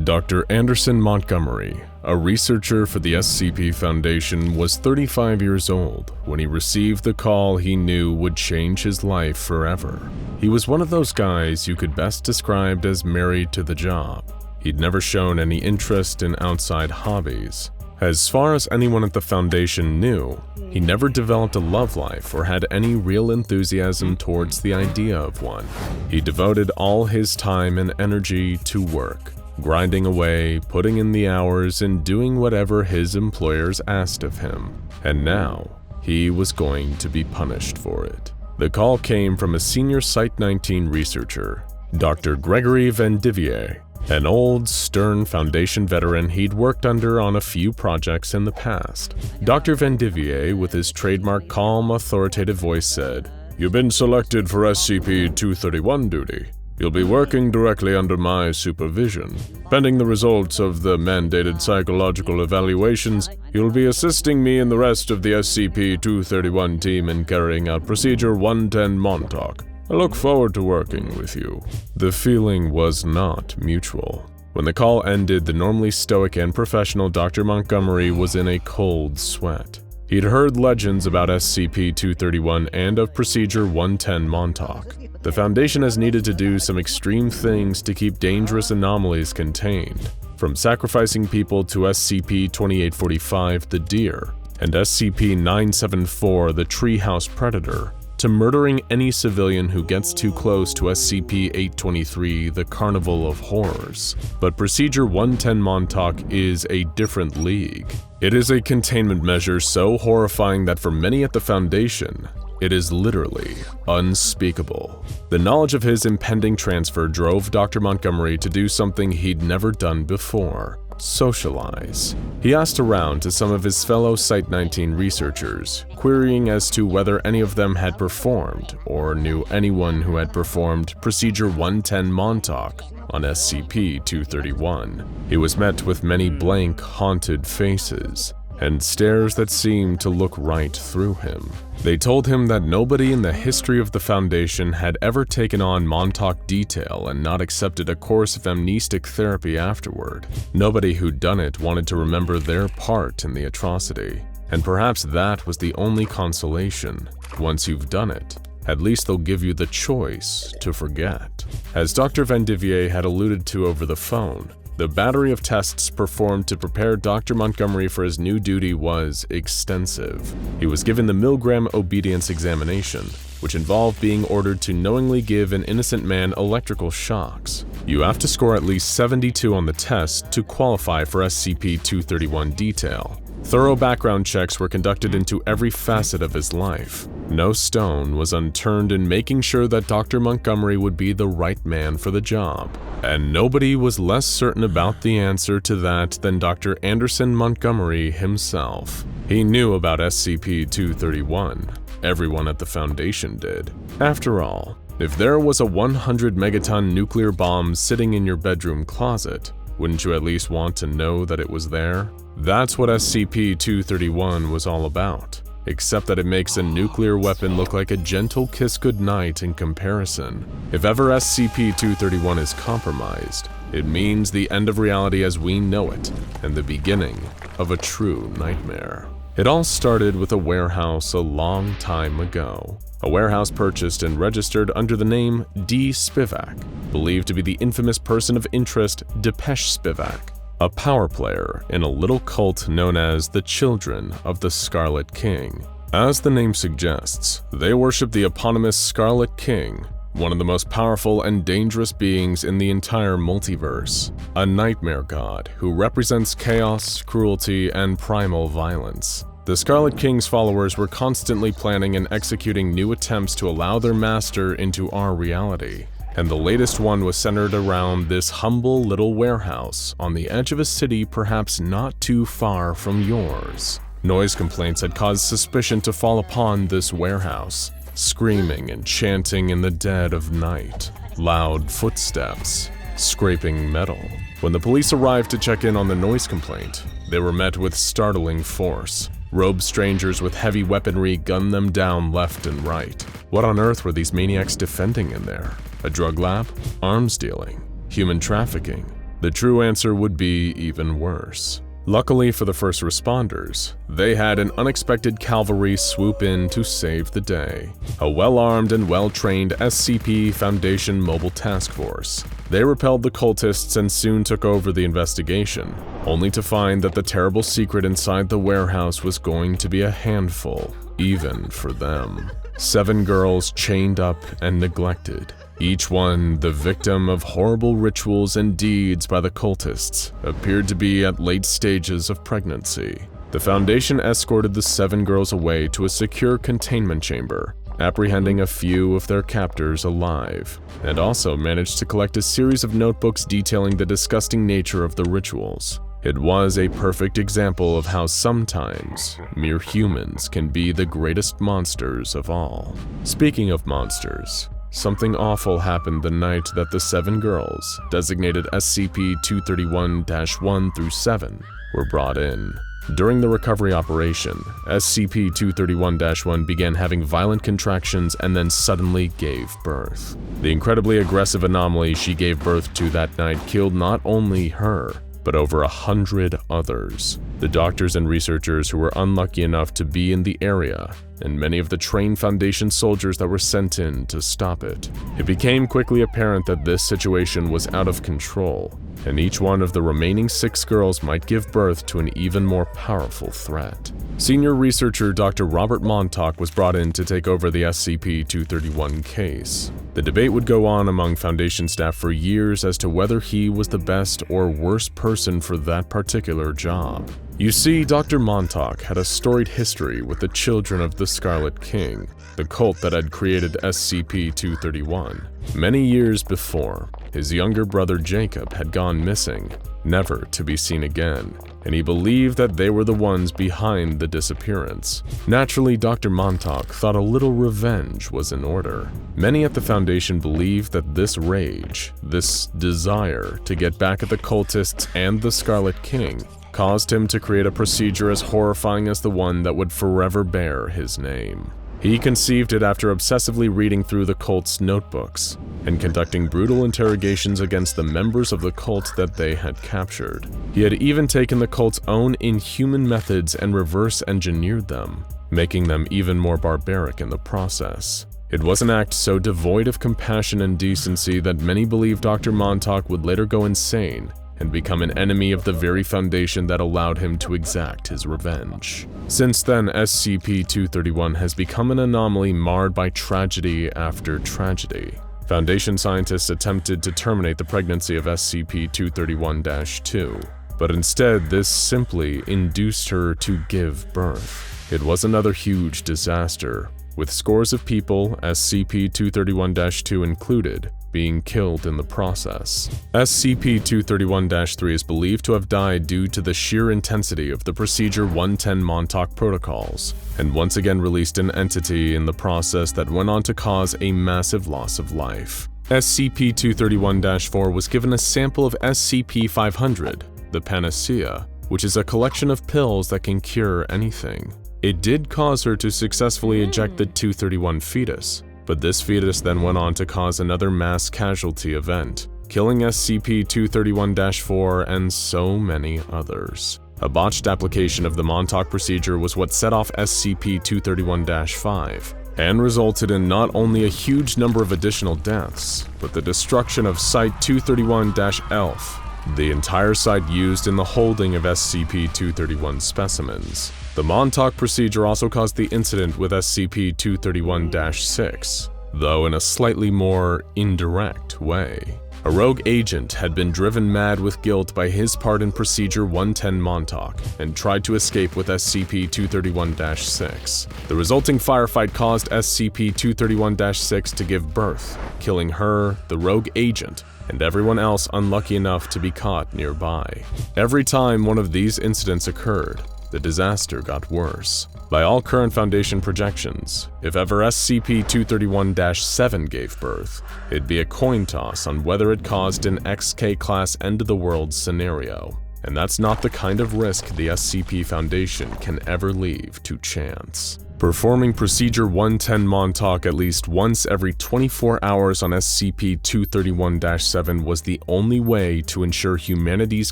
Dr. Anderson Montgomery, a researcher for the SCP Foundation, was 35 years old when he received the call he knew would change his life forever. He was one of those guys you could best describe as married to the job. He'd never shown any interest in outside hobbies. As far as anyone at the Foundation knew, he never developed a love life or had any real enthusiasm towards the idea of one. He devoted all his time and energy to work, grinding away, putting in the hours, and doing whatever his employers asked of him. And now, he was going to be punished for it. The call came from a senior Site-19 researcher, Dr. Gregory Vandivier, an old, stern Foundation veteran he'd worked under on a few projects in the past. Dr. Vandivier, with his trademark calm, authoritative voice, said, "You've been selected for SCP-231 duty. You'll be working directly under my supervision. Pending the results of the mandated psychological evaluations, you'll be assisting me and the rest of the SCP-231 team in carrying out Procedure 110 Montauk. I look forward to working with you." The feeling was not mutual. When the call ended, the normally stoic and professional Dr. Montgomery was in a cold sweat. He'd heard legends about SCP-231 and of Procedure 110 Montauk. The Foundation has needed to do some extreme things to keep dangerous anomalies contained, from sacrificing people to SCP-2845 the deer and SCP-974 the treehouse predator, to murdering any civilian who gets too close to SCP-823 the Carnival of Horrors. But Procedure 110 Montauk is a different league. It is a containment measure so horrifying that for many at the Foundation, it is literally unspeakable. The knowledge of his impending transfer drove Dr. Montgomery to do something he'd never done before: socialize. He asked around to some of his fellow Site-19 researchers, querying as to whether any of them had performed or knew anyone who had performed Procedure 110 Montauk on SCP-231. He was met with many blank, haunted faces and stares that seemed to look right through him. They told him that nobody in the history of the Foundation had ever taken on Montauk detail and not accepted a course of amnestic therapy afterward. Nobody who'd done it wanted to remember their part in the atrocity, and perhaps that was the only consolation. Once you've done it, at least they'll give you the choice to forget. As Dr. Vandivier had alluded to over the phone, the battery of tests performed to prepare Dr. Montgomery for his new duty was extensive. He was given the Milgram Obedience Examination, which involved being ordered to knowingly give an innocent man electrical shocks. You have to score at least 72 on the test to qualify for SCP-231 detail. Thorough background checks were conducted into every facet of his life. No stone was unturned in making sure that Dr. Montgomery would be the right man for the job. And nobody was less certain about the answer to that than Dr. Anderson Montgomery himself. He knew about SCP-231. Everyone at the Foundation did. After all, if there was a 100 megaton nuclear bomb sitting in your bedroom closet, wouldn't you at least want to know that it was there? That's what SCP-231 was all about, except that it makes a nuclear weapon look like a gentle kiss goodnight in comparison. If ever SCP-231 is compromised, it means the end of reality as we know it and the beginning of a true nightmare. It all started with a warehouse a long time ago. A warehouse purchased and registered under the name D. Spivak, believed to be the infamous person of interest Depeche Spivak, a power player in a little cult known as the Children of the Scarlet King. As the name suggests, they worship the eponymous Scarlet King, one of the most powerful and dangerous beings in the entire multiverse, a nightmare god who represents chaos, cruelty, and primal violence. The Scarlet King's followers were constantly planning and executing new attempts to allow their master into our reality, and the latest one was centered around this humble little warehouse on the edge of a city perhaps not too far from yours. Noise complaints had caused suspicion to fall upon this warehouse. Screaming and chanting in the dead of night, loud footsteps, scraping metal. When the police arrived to check in on the noise complaint, they were met with startling force. Robed strangers with heavy weaponry gunned them down left and right. What on earth were these maniacs defending in there? A drug lab? Arms dealing? Human trafficking? The true answer would be even worse. Luckily for the first responders, they had an unexpected cavalry swoop in to save the day. A well-armed and well-trained SCP Foundation Mobile Task Force. They repelled the cultists and soon took over the investigation, only to find that the terrible secret inside the warehouse was going to be a handful, even for them. 7 girls chained up and neglected. Each one, the victim of horrible rituals and deeds by the cultists, appeared to be at late stages of pregnancy. The Foundation escorted the 7 girls away to a secure containment chamber, apprehending a few of their captors alive, and also managed to collect a series of notebooks detailing the disgusting nature of the rituals. It was a perfect example of how sometimes mere humans can be the greatest monsters of all. Speaking of monsters, something awful happened the night that the 7 girls, designated SCP-231-1 through 7, were brought in. During the recovery operation, SCP-231-1 began having violent contractions and then suddenly gave birth. The incredibly aggressive anomaly she gave birth to that night killed not only her, but over 100 others. The doctors and researchers who were unlucky enough to be in the area, and many of the trained Foundation soldiers that were sent in to stop it. It became quickly apparent that this situation was out of control, and each one of the remaining 6 girls might give birth to an even more powerful threat. Senior researcher Dr. Robert Montauk was brought in to take over the SCP-231 case. The debate would go on among Foundation staff for years as to whether he was the best or worst person for that particular job. You see, Dr. Montauk had a storied history with the Children of the Scarlet King, the cult that had created SCP-231. Many years before, his younger brother Jacob had gone missing, never to be seen again, and he believed that they were the ones behind the disappearance. Naturally, Dr. Montauk thought a little revenge was in order. Many at the Foundation believed that this rage, this desire to get back at the cultists and the Scarlet King, caused him to create a procedure as horrifying as the one that would forever bear his name. He conceived it after obsessively reading through the cult's notebooks and conducting brutal interrogations against the members of the cult that they had captured. He had even taken the cult's own inhuman methods and reverse engineered them, making them even more barbaric in the process. It was an act so devoid of compassion and decency that many believed Dr. Montauk would later go insane and become an enemy of the very Foundation that allowed him to exact his revenge. Since then, SCP-231 has become an anomaly marred by tragedy after tragedy. Foundation scientists attempted to terminate the pregnancy of SCP-231-2, but instead this simply induced her to give birth. It was another huge disaster, with scores of people, SCP-231-2 included, being killed in the process. SCP-231-3 is believed to have died due to the sheer intensity of the Procedure 110 Montauk protocols, and once again released an entity in the process that went on to cause a massive loss of life. SCP-231-4 was given a sample of SCP-500, the Panacea, which is a collection of pills that can cure anything. It did cause her to successfully eject the 231 fetus, but this fetus then went on to cause another mass casualty event, killing SCP-231-4 and so many others. A botched application of the Montauk procedure was what set off SCP-231-5, and resulted in not only a huge number of additional deaths, but the destruction of Site-231-ELF, the entire site used in the holding of SCP-231 specimens. The Montauk procedure also caused the incident with SCP-231-6, though in a slightly more indirect way. A rogue agent had been driven mad with guilt by his part in Procedure 110 Montauk and tried to escape with SCP-231-6. The resulting firefight caused SCP-231-6 to give birth, killing her, the rogue agent, and everyone else unlucky enough to be caught nearby. Every time one of these incidents occurred, the disaster got worse. By all current Foundation projections, if ever SCP-231-7 gave birth, it'd be a coin toss on whether it caused an XK Class end-of-the-world scenario. And that's not the kind of risk the SCP Foundation can ever leave to chance. Performing Procedure 110 Montauk at least once every 24 hours on SCP-231-7 was the only way to ensure humanity's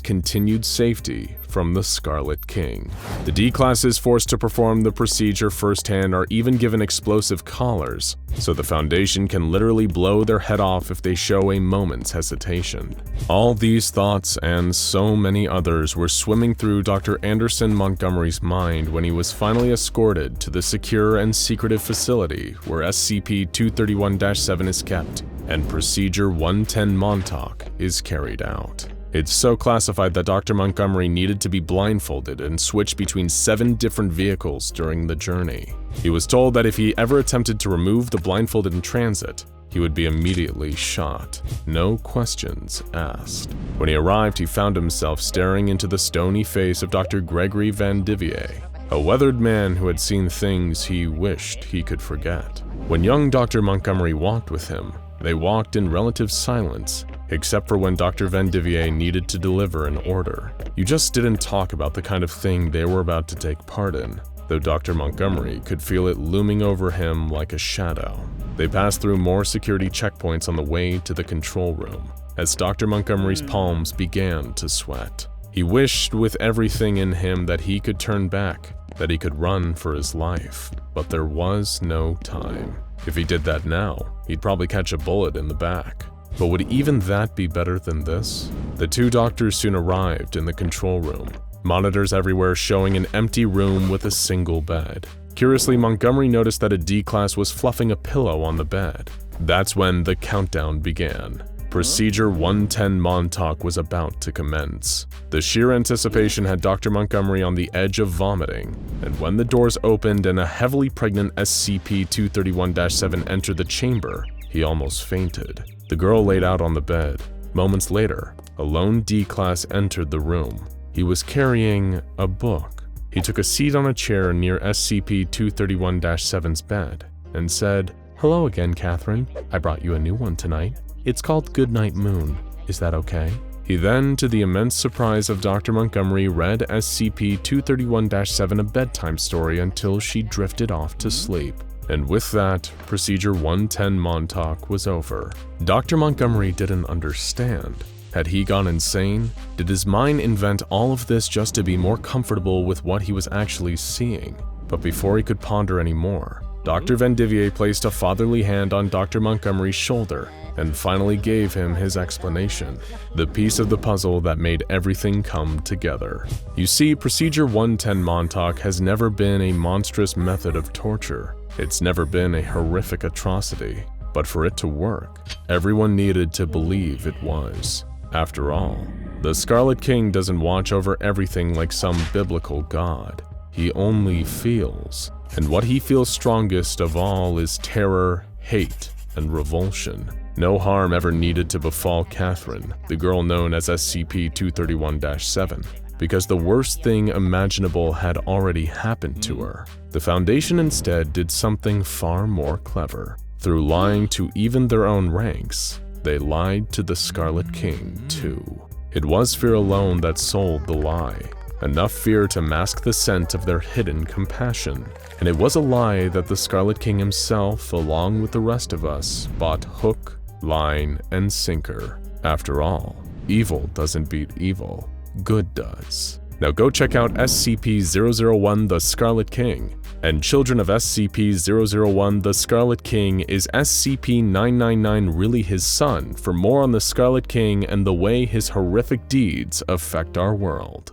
continued safety from the Scarlet King. The D-Class is forced to perform the procedure firsthand or even given explosive collars, so the Foundation can literally blow their head off if they show a moment's hesitation. All these thoughts and so many others were swimming through Dr. Anderson Montgomery's mind when he was finally escorted to the secure and secretive facility where SCP-231-7 is kept and Procedure 110 Montauk is carried out. It's so classified that Dr. Montgomery needed to be blindfolded and switch between 7 different vehicles during the journey. He was told that if he ever attempted to remove the blindfold in transit, he would be immediately shot, no questions asked. When he arrived, he found himself staring into the stony face of Dr. Gregory Van Divier, a weathered man who had seen things he wished he could forget. When young Dr. Montgomery walked with him, they walked in relative silence, except for when Dr. Van Divier needed to deliver an order. You just didn't talk about the kind of thing they were about to take part in, though Dr. Montgomery could feel it looming over him like a shadow. They passed through more security checkpoints on the way to the control room, as Dr. Montgomery's palms began to sweat. He wished with everything in him that he could turn back, that he could run for his life, but there was no time. If he did that now, he'd probably catch a bullet in the back. But would even that be better than this? The 2 doctors soon arrived in the control room, monitors everywhere showing an empty room with a single bed. Curiously, Montgomery noticed that a D-Class was fluffing a pillow on the bed. That's when the countdown began. Procedure 110 Montauk was about to commence. The sheer anticipation had Dr. Montgomery on the edge of vomiting, and when the doors opened and a heavily pregnant SCP-231-7 entered the chamber, he almost fainted. The girl laid out on the bed. Moments later, a lone D-Class entered the room. He was carrying a book. He took a seat on a chair near SCP-231-7's bed and said, "Hello again, Catherine. I brought you a new one tonight. It's called Goodnight Moon. Is that okay?" He then, to the immense surprise of Dr. Montgomery, read SCP-231-7 a bedtime story until she drifted off to sleep. And with that, Procedure 110 Montauk was over. Dr. Montgomery didn't understand. Had he gone insane? Did his mind invent all of this just to be more comfortable with what he was actually seeing? But before he could ponder any more, Dr. Van Divier placed a fatherly hand on Dr. Montgomery's shoulder and finally gave him his explanation, the piece of the puzzle that made everything come together. You see, Procedure 110 Montauk has never been a monstrous method of torture. It's never been a horrific atrocity. But for it to work, everyone needed to believe it was. After all, the Scarlet King doesn't watch over everything like some biblical god. He only feels. And what he feels strongest of all is terror, hate, and revulsion. No harm ever needed to befall Catherine, the girl known as SCP-231-7, because the worst thing imaginable had already happened to her. The Foundation instead did something far more clever. Through lying to even their own ranks, they lied to the Scarlet King too. It was fear alone that sold the lie. Enough fear to mask the scent of their hidden compassion. And it was a lie that the Scarlet King himself, along with the rest of us, bought hook, line, and sinker. After all, evil doesn't beat evil, good does. Now go check out SCP-001 The Scarlet King. And children of SCP-001 The Scarlet King, is SCP-999 really his son? For more on the Scarlet King and the way his horrific deeds affect our world.